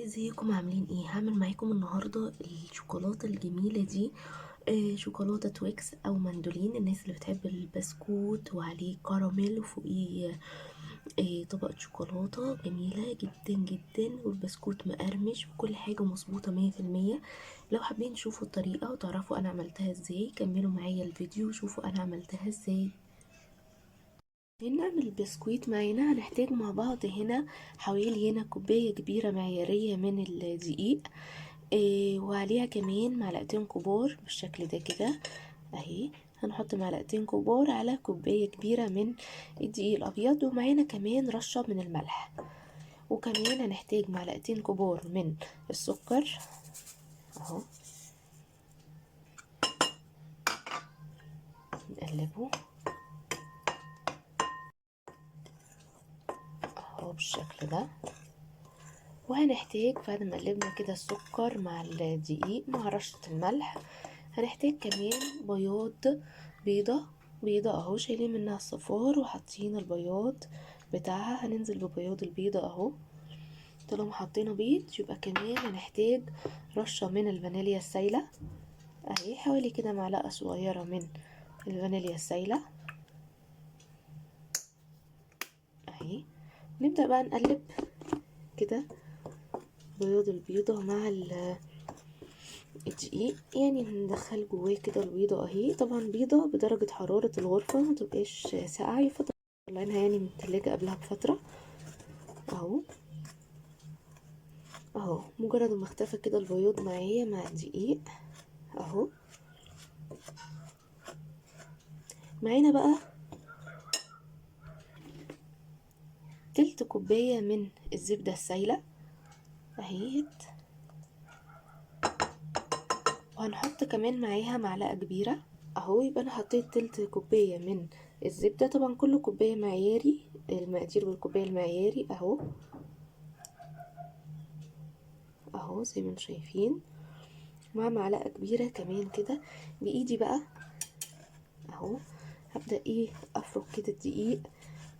ازيكم عاملين ايه؟ هعمل معاكم النهارده الشوكولاته الجميله دي. شوكولاته تويكس او مندولين، الناس اللي بتحب البسكوت وعليه كراميل وفوقيه طبقه شوكولاته جميله جدا جدا، والبسكوت مقرمش وكل حاجه مظبوطه 100%. لو حابين تشوفوا الطريقه وتعرفوا انا عملتها ازاي كملوا معايا الفيديو وشوفوا انا عملتها ازاي. نعمل البسكويت معانا هنحتاج مع بعض هنا حوالي كوباية كبيرة معيارية من الدقيق، وعليها كمان معلقتين كبار بالشكل ده كده اهي. هنحط معلقتين كبار على كوباية كبيرة من الدقيق الأبيض، ومعانا كمان رشة من الملح، وكمان هنحتاج معلقتين كبار من السكر اهو. نقلبه اهو بالشكل ده. وهنحتاج بعد ما قلبنا كده السكر مع الدقيق مع رشة الملح، هنحتاج كمان بيضة اهو، شايلين منها الصفار وحاطين البياض بتاعها. هننزل ببياض البيضة اهو. طالما حطينا بيض يبقى كمان هنحتاج رشة من الفانيليا السايلة اهي، حوالي كده معلقة صغيرة من الفانيليا السايلة اهي. نبدأ بقى نقلب كده بياض البيضة مع الدقيق، يعني ندخل جواه كده البيضة اهي. طبعا بيضة بدرجة حرارة الغرفة، ما تبقاش ساقعة، يفضل طلعينها يعني من التلاجة قبلها بفترة اهو. اهو مجرد ما اختفى كده البياض معايا مع الدقيق اهو، معانا بقى تلت كوباية من الزبدة السايلة اهيت، وهنحط كمان معاها معلقة كبيرة اهو. يبقى انا حطيت تلت كوباية من الزبدة، طبعا كل كوباية معياري، المقادير بالكوباية المعياري اهو. اهو زي ما انتم شايفين، مع معلقة كبيرة كمان كده بايدي بقى اهو. هبدأ افرك كده الدقيق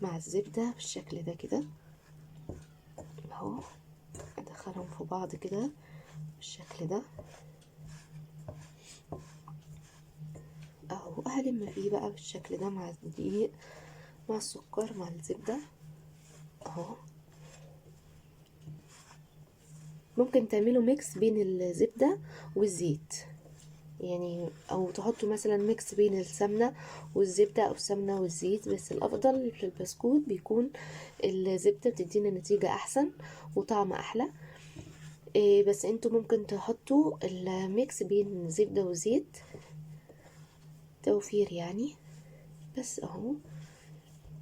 مع الزبدة بالشكل ده كده اهو. ادخلهم في بعض كده بالشكل ده اهو. هلم فيه بقى بالشكل ده مع الدقيق مع السكر مع الزبدة اهو. ممكن تعملوا ميكس بين الزبدة والزيت يعني، او تحطوا مثلا ميكس بين السمنة والزبدة او السمنة والزيت، بس الافضل في البسكوت بيكون الزبدة، بتدينا نتيجة احسن وطعم احلى. بس انتوا ممكن تحطوا الميكس بين زبدة وزيت، توفير يعني. بس اهو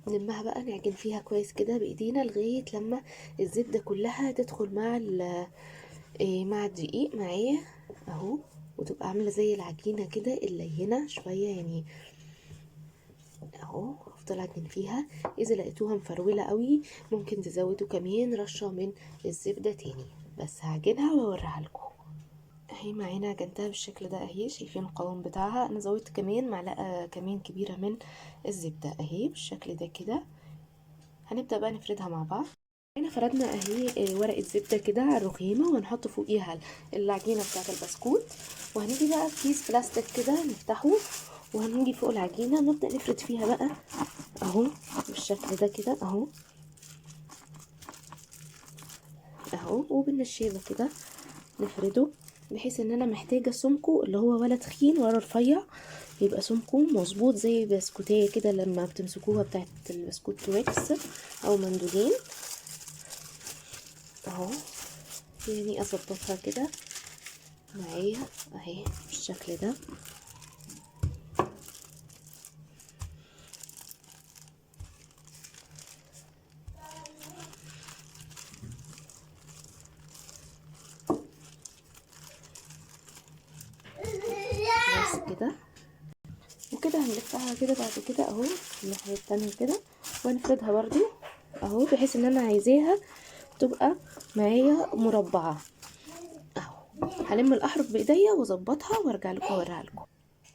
نلمها بقى، نعجن فيها كويس كده بايدينا لغاية لما الزبدة كلها تدخل مع الدقيق معايا اهو، وتبقى عاملة زي العجينة كده اللينة شوية يعني اهو. افضل اعجن فيها، اذا لقيتوها مفرولة قوي ممكن تزودوا كمان رشة من الزبدة تاني، بس هعجنها واوريها لكم اهي. معانا عجنتها بالشكل ده اهي، شايفين القوام بتاعها. انا زودت كمان معلقة كمان كبيرة من الزبدة اهي بالشكل ده كده. هنبدأ بقى نفردها مع بعض. هنا فردنا اهي ورقة زبدة كده على الرخامة، وهنحط فوقيها العجينة بتاعة البسكوت. وهنيجي بقى في كيس بلاستيك كده نفتحه، وهنيجي فوق العجينة نبدأ نفرد فيها بقى اهو بالشكل ده كده اهو. اهو وبالنشابة كده نفرده، بحيث ان انا محتاجة سمكه اللي هو ولا تخين ولا رفيع، يبقى سمكه مظبوط زي بسكوتية كده لما بتمسكوها بتاعت البسكوت تويكس او مندولين اهو. يعني اظبطها كده معايا اهي بالشكل ده بس كده. وكده هنلفها كده بعد كده اهو الناحية التانية كده، وهنفردها برضو اهو، بحيث ان انا عايزاها تبقى معايا مربعة اهو. هلم الاحرف بايديا واظبطها وارجع لكم اوريها لكم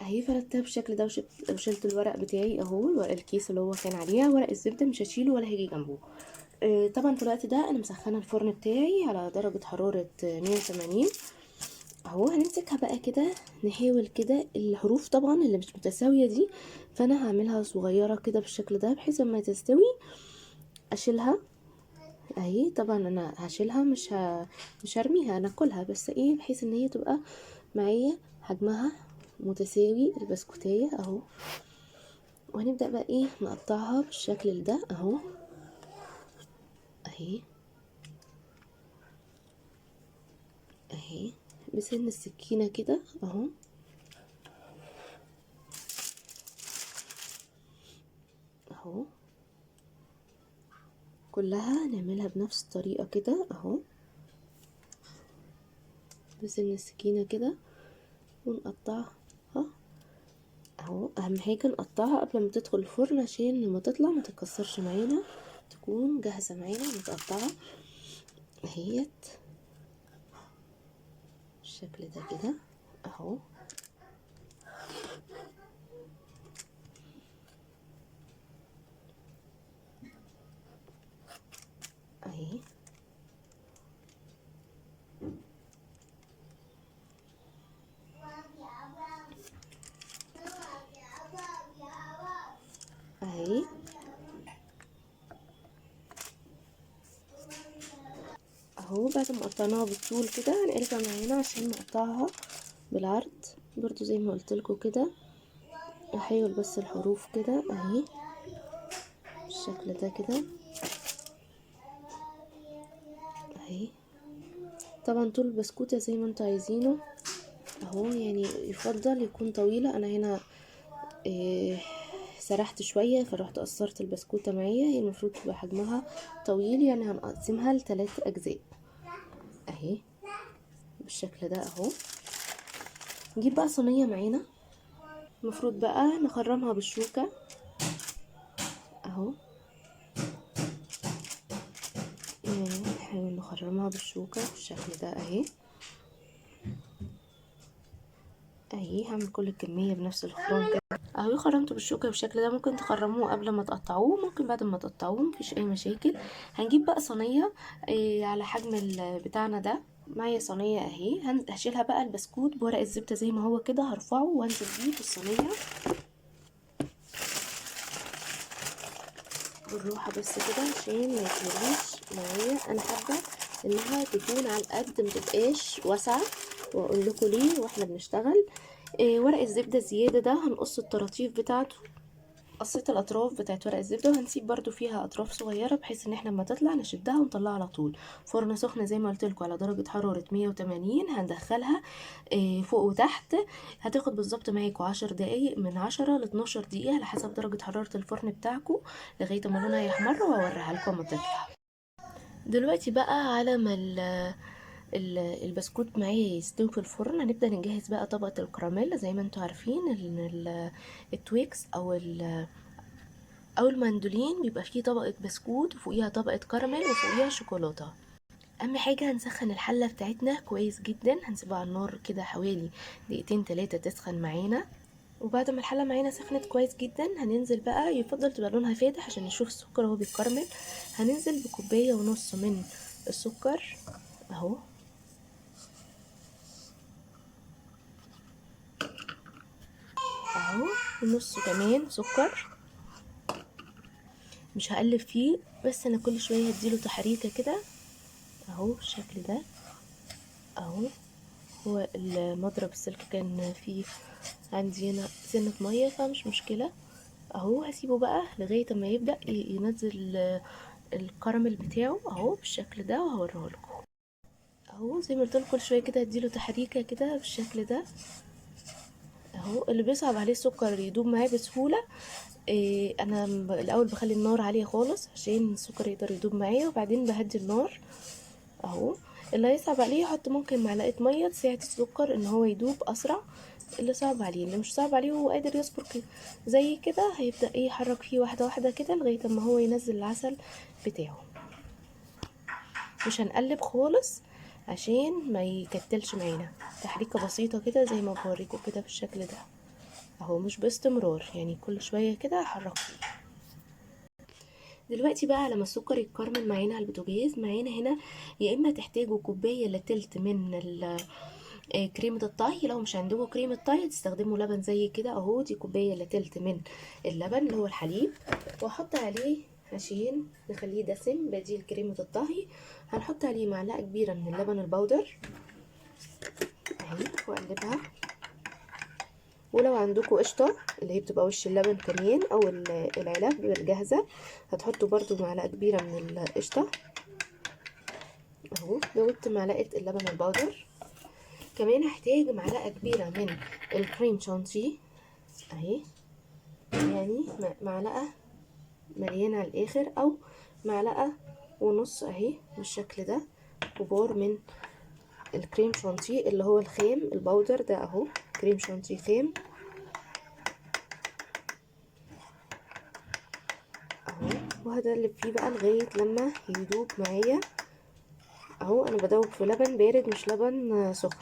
اهي. فردتها بالشكل ده وشلت الورق بتاعي اهو، الورق الكيس اللي هو كان عليها ورق الزبدة مش هشيله ولا هيجي جنبه طبعا في الوقت ده انا مسخنه الفرن بتاعي على درجه حراره 180 اهو. هنمسكها بقى كده، نحاول كده الحروف طبعا اللي مش متساويه دي، فانا هعملها صغيره كده بالشكل ده بحيث لما تستوي اشيلها اهي. طبعا انا هشيلها مش هرميها، انا اكلها، بس ايه بحيث ان هي تبقى معايا حجمها متساوي البسكوتيه اهو. وهنبدأ بقى ايه نقطعها بالشكل ده اهو اهي اهي بسن السكينة كده اهو اهو. كلها نعملها بنفس الطريقة كده اهو بسن السكينة كده ونقطعها اهو. اهم حاجة نقطعها قبل ما تدخل الفرن عشان لما تطلع ما تتكسرش معانا، تكون جاهزة معانا متقطعة اهيت بالشكل ده كده اهو اهي اهي اهو. بعد ما قطعناها بالطول كده هنرجع معانا عشان نقطعها بالعرض برضو زي ما قلت لكم كده. احاول بس الحروف كده اهي بالشكل ده كده اهي. طبعا طول البسكوتة زي ما انتوا عايزينه اهو، يعني يفضل يكون طويلة. انا هنا إيه سرحت شوية فرحت قصرت البسكوتة معايا، هي المفروض تبقى حجمها طويل، يعني هنقسمها ل3 اجزاء اهي بالشكل ده اهو. نجيب بقى صينية معانا، المفروض بقى نخرمها بالشوكة اهو. يعني نحاول نخرمها بالشوكة بالشكل ده اهي اهي. هعمل كل الكمية بنفس الخرام كده اهو. خرمته بالشوكة بالشكل ده. ممكن تخرموه قبل ما تقطعوه، ممكن بعد ما تقطعوه، مفيش اي مشاكل. هنجيب بقى صينية على حجم بتاعنا ده. معايا صينية اهي، هشيلها بقى البسكوت بورق الزبدة زي ما هو كده، هرفعه وانزل بيه في الصينية بالراحة بس كده عشان ما يتهريش معايا. انا حابة انها تكون على القد متبقاش واسعة، واقول لكم ليه واحنا بنشتغل. ورق الزبدة الزيادة ده هنقص الطراطيف بتاعته، قصيت الاطراف بتاعت ورق الزبده، وهنسيب برضو فيها اطراف صغيره بحيث ان احنا لما تطلع نشدها ونطلعها على طول. فرن سخن زي ما قلت لكم على درجه حراره 180، هندخلها فوق وتحت. هتاخد بالظبط معاكم 10 دقايق، من 10 ل 12 دقيقه على حسب درجه حراره الفرن بتاعكم، لغايه ما لونها يحمر واوريها لكم اما تطلع. دلوقتي بقى على ما البسكوت معايا يستوي في الفرن، هنبدا نجهز بقى طبقه الكراميل. زي ما انتم عارفين التويكس او المندولين بيبقى فيه طبقة بسكوت وفوقيها طبقة كراميل وفوقيها شوكولاتة. اهم حاجة هنسخن الحلة بتاعتنا كويس جدا، هنسيبها على النار كده حوالي دقيقتين 3 تسخن معانا. وبعد ما الحلة معانا سخنت كويس جدا هننزل بقى، يفضل تبقى لونها فاتح عشان نشوف السكر وهو بيتكرمل. هننزل بكوباية ونص من السكر اهو اهو، ونص كمان سكر. مش هقلب فيه، بس انا كل شوية هديله تحريكة كده اهو بالشكل ده اهو. هو المضرب السلك كان فيه عندي هنا سنة مية فمش مشكلة اهو. هسيبه بقى لغاية ما يبدأ ينزل الكراميل بتاعه اهو بالشكل ده، وهوريه لكم اهو. زي ما قلت لكم كل شوية كده اديله تحريكة كده بالشكل ده اهو. اللي بيصعب عليه السكر يدوب معاه بسهولة، انا الاول بخلي النار عالية خالص عشان السكر يقدر يدوب معايا، وبعدين بهدي النار اهو. اللي هيصعب عليه يحط ممكن معلقه ميه تساعد السكر ان هو يدوب اسرع. اللي صعب عليه، اللي مش صعب عليه وهو قادر يصبر كده زي كده، هيبدا ايه يحرك فيه واحده واحده كده لغايه اما هو ينزل العسل بتاعه. مش هنقلب خالص عشان ما يكتلش معانا، تحريكه بسيطه كده زي ما بوريكم كده بالشكل ده اهو، مش باستمرار، يعني كل شويه كده احرك فيه. دلوقتي بقى لما السكر يتكرمل معانا على البوتاجاز، معانا هنا يا اما تحتاجوا كوبايه الا تلت من كريمه الطهي. لو مش عندكم كريمه طهي تستخدموا لبن زي كده اهو، دي كوبايه الا تلت من اللبن اللي هو الحليب، واحط عليه عشان نخليه دسم بديل كريمه الطهي. هنحط عليه معلقه كبيره من اللبن البودر اهي واقلبها. ولو عندكم قشطه اللي هي بتبقى وش اللبن كمان او العلب الجاهزه، هتحطوا برضو معلقه كبيره من القشطه اهو. زودت معلقه اللبن البودر. كمان هحتاج معلقه كبيره من الكريم شانتيه اهي، يعني معلقه مليانه على الاخر او معلقه ونص اهي بالشكل ده كبار من الكريم شانتيه اللي هو الخام البودر ده اهو، كريم شانتيه خام اهو. وهقلب فيه بقى لغايه لما يدوب معايا اهو. انا بدوب في لبن بارد مش لبن سخن.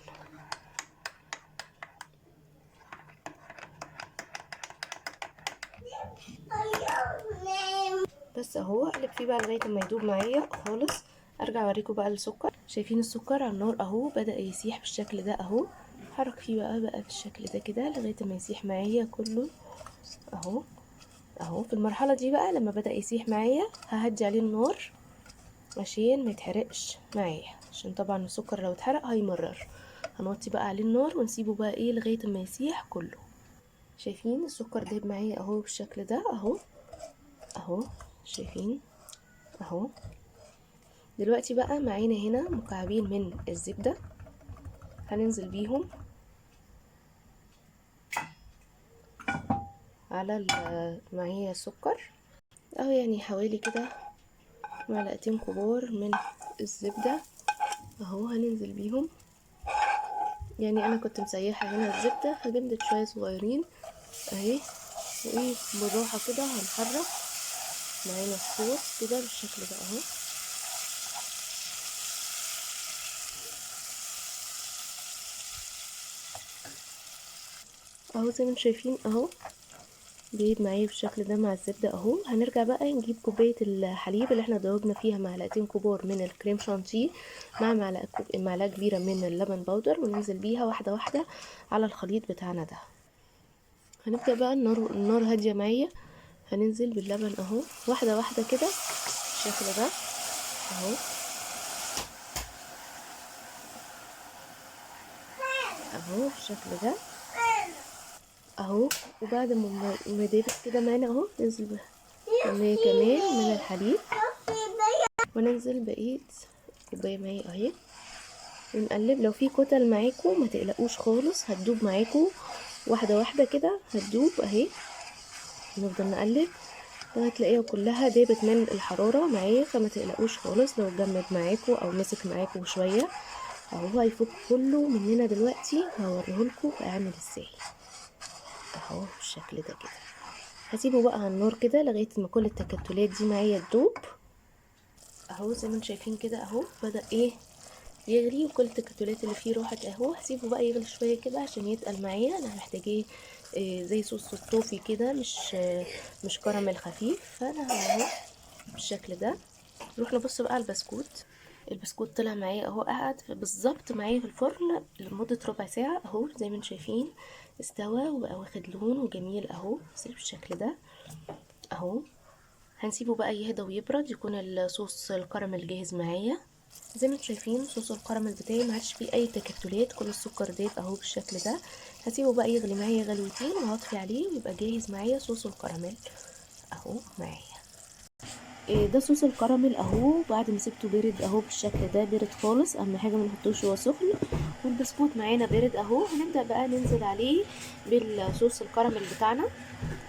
بس اهو اقلب فيه بقى لغايه ما يدوب معايا خالص. ارجع اوريكم بقى السكر. شايفين السكر على النار اهو بدأ يسيح بالشكل ده اهو. حرك فيه بقى بالشكل ده كده لغايه ما يسيح معايا كله اهو اهو. في المرحله دي بقى لما بدأ يسيح معايا ههدي عليه النار عشان ما يتحرقش معايا، عشان طبعا السكر لو اتحرق هيمرر. هنوطي بقى عليه النار ونسيبه بقى ايه لغايه ما يسيح كله. شايفين السكر داب معايا اهو بالشكل ده اهو اهو. شايفين اهو. دلوقتي بقى معانا هنا مكعبين من الزبدة، هننزل بيهم على معايا السكر اهو، يعني حوالي كده معلقتين كبار من الزبدة اهو. هننزل بيهم، يعني انا كنت مسيحة هنا الزبدة فجبت شوية صغيرين اهي. وايه بالراحة كده هنحرك معانا الصوص كده بالشكل ده اهو اهو. زي ما انتم شايفين اهو بيجيب معايا بالشكل ده مع الزبدة اهو. هنرجع بقى نجيب كوباية الحليب اللي احنا ضربنا فيها معلقتين كبار من الكريم شانتيه مع معلقة كبيرة من اللبن بودر، وننزل بيها واحدة واحدة على الخليط بتاعنا ده. هنبدأ بقى النار هادية معايا. هننزل باللبن اهو واحدة واحدة كده بالشكل ده اهو اهو بالشكل ده اهو. وبعد ما دابت كده معانا اهو ننزل بها كمية كمان من الحليب، وننزل بقية كوباية مية اهي، ونقلب. لو في كتل معاكم ما تقلقوش خالص، هتدوب معاكم واحدة واحدة كده هتدوب اهي. نفضل نقلب لغاية تلاقيها كلها دابت من الحرارة معايا، فما تقلقوش خالص لو اتجمد معاكم او مسك معاكم شوية اهو. هيفك كله مننا دلوقتي وهوريهولكوا هعمل ازاي اهو بالشكل ده كده. هسيبه بقى على النار كده لغايه ما كل التكتلات دي معايا تدوب اهو. زي ما انتم شايفين كده اهو بدأ ايه يغلي وكل التكتلات اللي فيه راحت اهو. هسيبه بقى يغلي شويه كده عشان يتقل معايا. انا محتاجاه زي صوص الطوفي كده، مش كراميل خفيف. فانا اهو بالشكل ده. نروح نبص بقى على البسكوت. البسكوت طلع معايا اهو، قعد بالظبط معايا في الفرن لمده ربع ساعه اهو. زي ما انتم شايفين استوى وبقى واخد لون وجميل اهو بالشكل ده اهو. هنسيبه بقى يهدى ويبرد يكون الصوص الكراميل جاهز معايا. زي ما انتم شايفين صوص الكراميل بتاعي ما عادش فيه اي تكتلات، كل السكر داب اهو بالشكل ده. هسيبه بقى يغلي معايا غلوتين وهطفي عليه ويبقى جاهز معايا صوص الكراميل اهو معايا. ده صوص الكراميل اهو بعد ما سبته بارد اهو بالشكل ده، بارد خالص. اهم حاجه ما نحطوش وهو سخن. والبسكوت معانا بارد اهو. هنبدا بقى ننزل عليه بالصوص الكراميل بتاعنا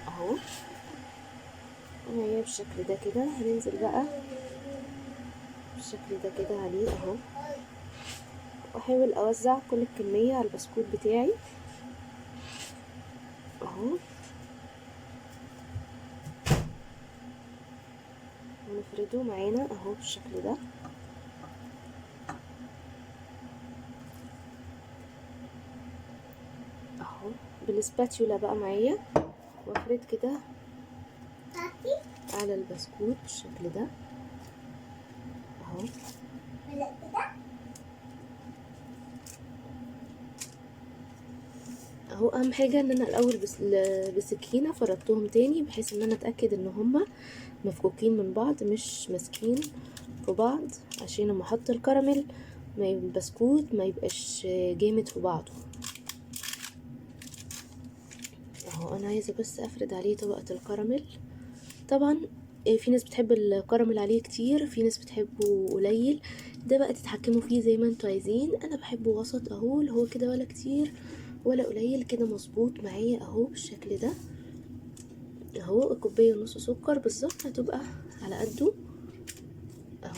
اهو معايا بالشكل ده كده. هننزل بقى بالشكل ده كده عليه اهو، واحاول اوزع كل الكميه على البسكوت بتاعي اهو. ونفرده معانا اهو بالشكل ده اهو بالسباتيولا بقى معايا، وافرد كده على البسكوت بالشكل ده اهو. اهو اهم حاجه ان انا الاول بسكينه فردتهم تاني بحيث ان انا اتاكد ان هما مفكوكين من بعض مش ماسكين في بعض، عشان لما احط الكراميل البسكوت ما يبقاش جامد في بعضه. اهو انا عايزه بس افرد عليه طبقه الكراميل. طبعا في ناس بتحب الكراميل عليه كتير، في ناس بتحبه قليل، ده بقى تتحكموا فيه زي ما انتوا عايزين. انا بحبه وسط اهو، اللي هو كده ولا كتير ولا قليل، كده مظبوط معايا اهو بالشكل ده اهو. كوبايه ونص سكر بالظبط هتبقى على قده اهو.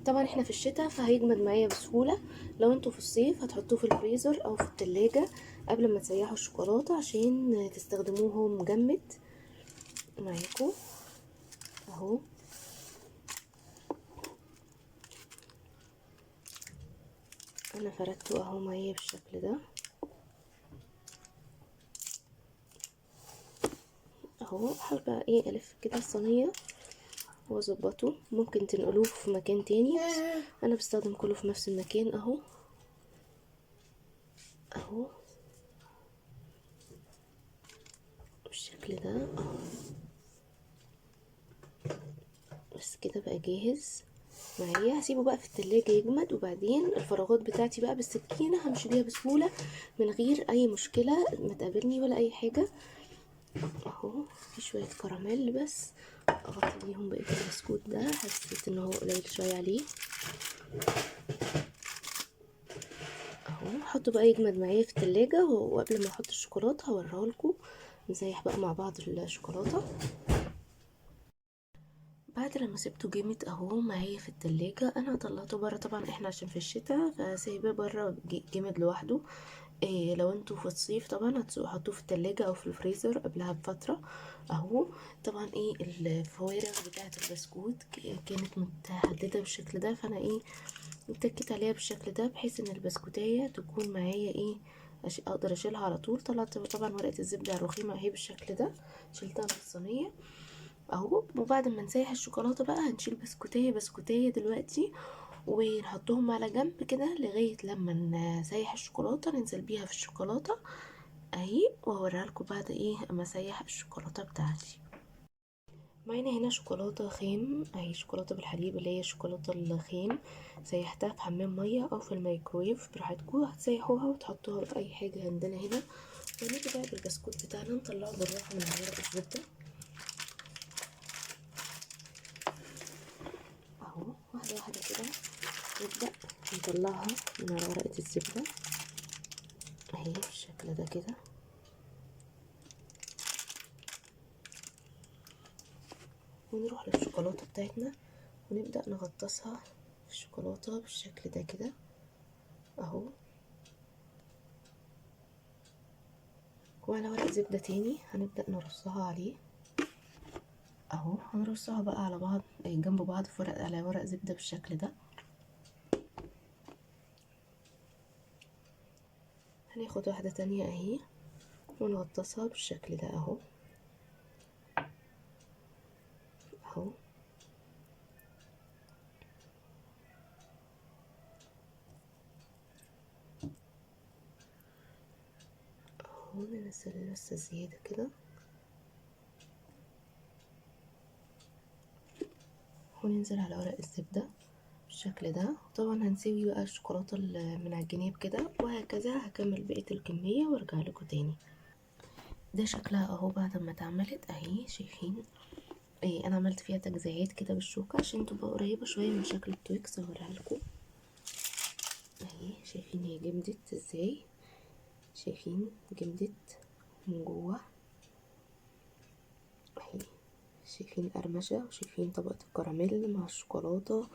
طبعا احنا في الشتاء فهيجمد معايا بسهوله، لو انتوا في الصيف هتحطوه في الفريزر او في التلاجة قبل ما تسيحوا الشوكولاته عشان تستخدموه مجمد معاكم اهو. انا فردته اهو معايا بالشكل ده اهو. هبقى ايه الف كده الصينيه واظبطه، ممكن تنقلوه في مكان تاني بس انا بستخدم كله في نفس المكان اهو اهو بالشكل ده اهو. بس كده بقى جاهز معايا. هسيبه بقى في التلاجة يجمد، وبعدين الفراغات بتاعتي بقى بالسكينة همشي بيها بسهولة من غير اي مشكلة ما تقابلني ولا اي حاجة اهو. في شوية كراميل بس اغطي بيهم بقية البسكوت ده، حسيت ان هو قليل شوية عليه اهو. هحطه بقى يجمد معايا في التلاجة، وقبل ما احط الشوكولاتة هوريها لكم نسيح بقى مع بعض الشوكولاتة. بعد لما سبته جامد اهو معايا في التلاجة، انا طلعته بره طبعا احنا عشان في الشتاء فسايباه بره جامد لوحده. إيه لو انتوا في الصيف طبعا هتحطوه في التلاجة او في الفريزر قبلها بفترة اهو. طبعا ايه الفوارغ بتاعة البسكوت كانت متحددة بالشكل ده، فانا ايه اتكيت عليها بالشكل ده بحيث ان البسكوتية تكون معايا ايه اقدر اشيلها على طول. طلعت طبعا ورقة الزبدة الرخيمة اهي بالشكل ده، شلتها من الصينية اهو. وبعد ما نسيح الشوكولاته بقى هنشيل بسكوتيه بسكوتيه دلوقتي ونحطهم على جنب كده لغايه لما نسيح الشوكولاته ننزل بيها في الشوكولاته اهي، وهوريها لكم بعد ايه اما اسيح الشوكولاته بتاعتي. معانا هنا شوكولاته خام اهي، شوكولاته بالحليب اللي هي الشوكولاته الخام، سيحتها في حمام ميه او في الميكرويف براحتكم، هتسيحوها وتحطوها في اي حاجه عندنا هنا. ونيجي بقى بالبسكوت بتاعنا نطلعه بالراحه من ورق الزبده اهو، واحده واحده كده نبدأ نطلعها من على ورقة الزبدة اهي بالشكل ده كده، ونروح للشوكولاتة بتاعتنا ونبدأ نغطسها في الشوكولاتة بالشكل ده كده اهو. وعلى ورق زبدة تاني هنبدأ نرصها عليه اهو. هنرصها بقى على بعض جنب بعض في ورق على ورق زبدة بالشكل ده. هناخد واحدة تانية اهي ونغطسها بالشكل ده اهو اهو. اهو ننزل لسه زيادة كده وننزل على ورق الزبدة بالشكل ده. طبعا هنسوي بقى الشوكولاتة من على الجناب كده، وهكذا هكمل بقية الكمية وارجع لكم تاني. ده شكلها اهو بعد ما اتعملت اهي، شايفين ايه انا عملت فيها تجزيعات كده بالشوكة عشان تبقى قريبة شوية من شكل التويكس. هوريها لكم اهي، شايفين هي جمدت ازاي، شايفين جمدت من جوه اهي، شايفين قرمشة وشايفين طبقة الكراميل مع الشوكولاتة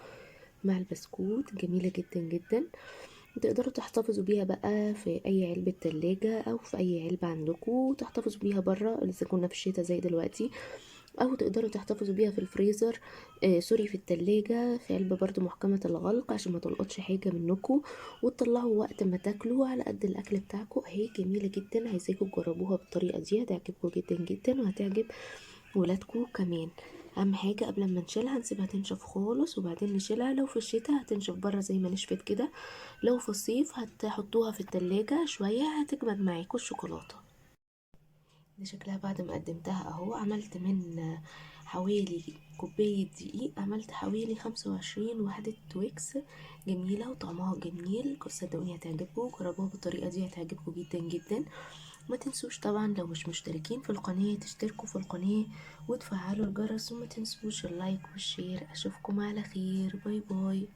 مع البسكوت، جميلة جدا جدا. تقدروا تحتفظوا بيها بقى في اي علبة تلاجة او في اي علبة عندكم تحتفظوا بيها برا اذا كنا في الشتاء زي دلوقتي، او تقدروا تحتفظوا بيها في الفريزر سوري في التلاجة في علبة برضو محكمة الغلق عشان ما تلقطش حاجة منكم، وتطلعوا وقت ما تاكلوا على قد الاكل بتاعكم اهي. جميلة جدا، عايزاكم تجربوها بالطريقة دي هتعجبكم جدا جدا وهتعجب ولادكم كمان. اهم حاجه قبل ما نشيلها نسيبها تنشف خالص وبعدين نشيلها. لو في الشتاء هتنشف بره زي ما نشفت كده، لو في الصيف هتحطوها في التلاجة شويه هتجمد معاكم الشوكولاته. دي شكلها بعد ما قدمتها اهو. عملت من حوالي كوباية دقيق عملت حوالي 25 وحدة تويكس جميلة وطعمها جميل. صدقوني هتعجبكم، جربوها بالطريقة دي هتعجبكم جدا جدا. ما تنسوش طبعا لو مش مشتركين في القناة تشتركوا في القناة وتفعلوا الجرس، وما تنسوش اللايك والشير. اشوفكم على خير، باي باي.